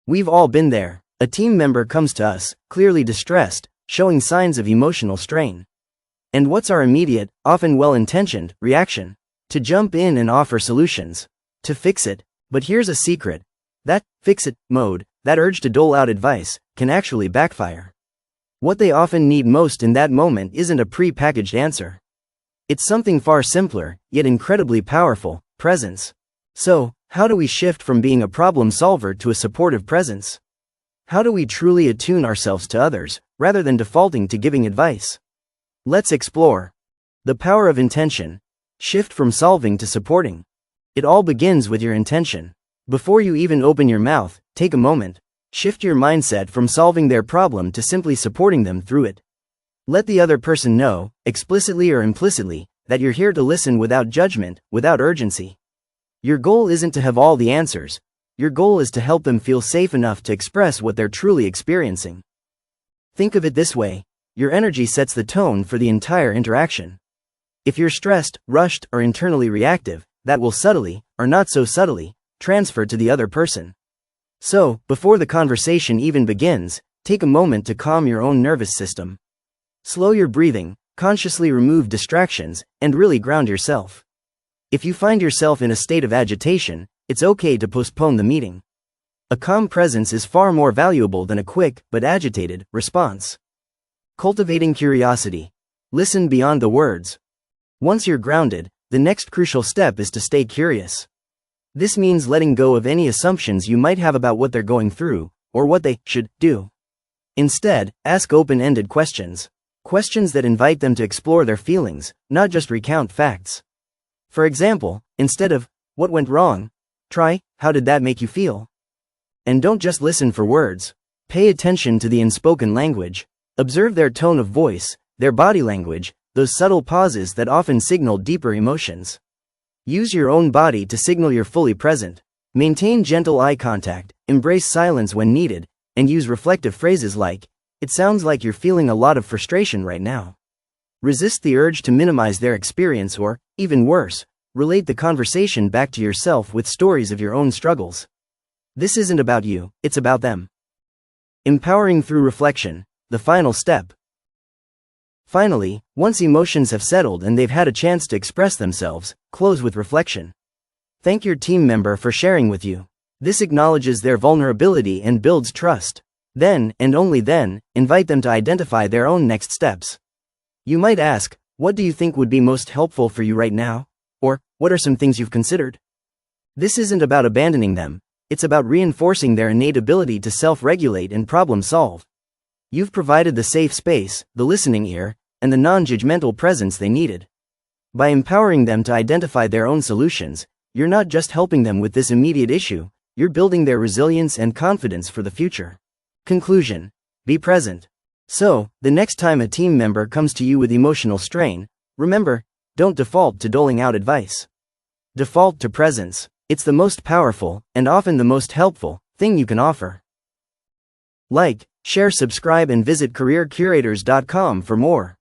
We've all been there. A team member comes to us, clearly distressed, showing signs of emotional strain. And what's our immediate, often well-intentioned, reaction? To jump in and offer solutions. To fix it. But here's a secret. That fix-it mode, that urge to dole out advice, can actually backfire. What they often need most in that moment isn't a pre-packaged answer. It's something far simpler, yet incredibly powerful: presence. So, how do we shift from being a problem solver to a supportive presence? How do we truly attune ourselves to others, rather than defaulting to giving advice? Let's explore the power of intention. Shift from solving to supporting. It all begins with your intention. Before you even open your mouth, take a moment. Shift your mindset from solving their problem to simply supporting them through it. Let the other person know, explicitly or implicitly, that you're here to listen without judgment, without urgency. Your goal isn't to have all the answers. Your goal is to help them feel safe enough to express what they're truly experiencing. Think of it this way: your energy sets the tone for the entire interaction. If you're stressed, rushed, or internally reactive, that will subtly, or not so subtly, transfer to the other person. So, before the conversation even begins, take a moment to calm your own nervous system. Slow your breathing, consciously remove distractions, and really ground yourself. If you find yourself in a state of agitation, it's okay to postpone the meeting. A calm presence is far more valuable than a quick, but agitated, response. Cultivating curiosity. Listen beyond the words. Once you're grounded, the next crucial step is to stay curious. This means letting go of any assumptions you might have about what they're going through, or what they should do. Instead, ask open-ended questions. Questions that invite them to explore their feelings, not just recount facts. For example, instead of, "What went wrong?" try, "How did that make you feel?" And don't just listen for words. Pay attention to the unspoken language. Observe their tone of voice, their body language, those subtle pauses that often signal deeper emotions. Use your own body to signal you're fully present. Maintain gentle eye contact, embrace silence when needed, and use reflective phrases like, "It sounds like you're feeling a lot of frustration right now." Resist the urge to minimize their experience or, even worse, relate the conversation back to yourself with stories of your own struggles. This isn't about you, it's about them. Empowering through reflection, the final step. Finally, once emotions have settled and they've had a chance to express themselves, close with reflection. Thank your team member for sharing with you. This acknowledges their vulnerability and builds trust. Then, and only then, invite them to identify their own next steps. You might ask, "What do you think would be most helpful for you right now?" Or, "What are some things you've considered?" This isn't about abandoning them. It's about reinforcing their innate ability to self-regulate and problem-solve. You've provided the safe space, the listening ear, and the non-judgmental presence they needed. By empowering them to identify their own solutions, you're not just helping them with this immediate issue, you're building their resilience and confidence for the future. Conclusion: be present. So, the next time a team member comes to you with emotional strain, remember, don't default to doling out advice. Default to presence. It's the most powerful, and often the most helpful, thing you can offer. Like, share, subscribe, and visit careercurators.com for more.